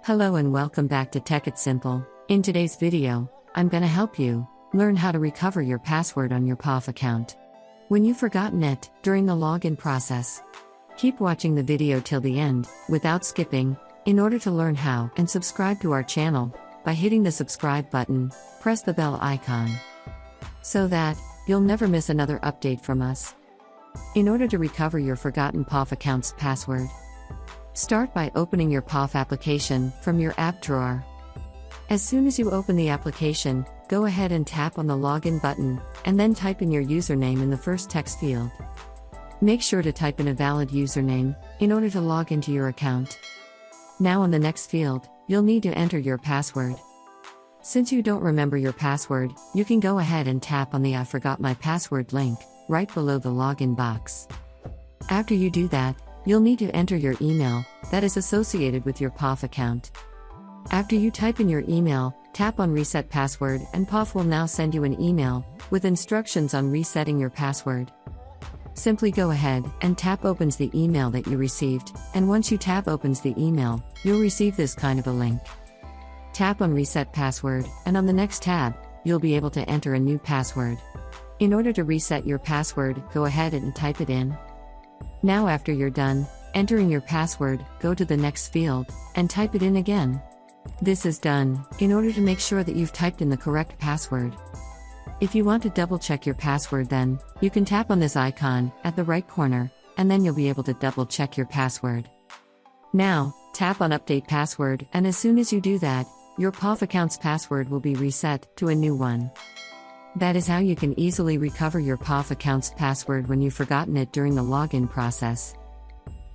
Hello and welcome back to Tech It Simple. In today's video, I'm gonna help you learn how to recover your password on your POF account when you've forgotten it during the login process. Keep watching the video till the end, without skipping, in order to learn how, and subscribe to our channel by hitting the subscribe button, press the bell icon, so that you'll never miss another update from us. In order to recover your forgotten POF account's password, start by opening your POF application from your app drawer. As soon as you open the application, go ahead and tap on the login button, and then type in your username in the first text field. Make sure to type in a valid username in order to log into your account. Now on the next field, you'll need to enter your password. Since you don't remember your password, you can go ahead and tap on the I forgot my password link right below the login box. After you do that, you'll need to enter your email that is associated with your POF account. After you type in your email, tap on Reset Password and POF will now send you an email with instructions on resetting your password. Simply go ahead and tap opens the email that you received, and once you tap opens the email, you'll receive this kind of a link. Tap on Reset Password, and on the next tab, you'll be able to enter a new password. In order to reset your password, go ahead and type it in. Now after you're done entering your password, go to the next field and type it in again. This is done in order to make sure that you've typed in the correct password. If you want to double check your password, then you can tap on this icon at the right corner, and then you'll be able to double check your password. Now, tap on Update Password, and as soon as you do that, your POF account's password will be reset to a new one. That is how you can easily recover your POF account's password when you've forgotten it during the login process.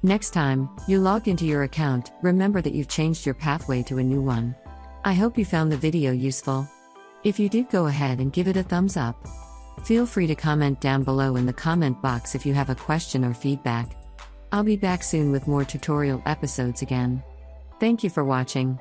Next time you log into your account, remember that you've changed your pathway to a new one. I hope you found the video useful. If you did, go ahead and give it a thumbs up. Feel free to comment down below in the comment box if you have a question or feedback. I'll be back soon with more tutorial episodes again. Thank you for watching.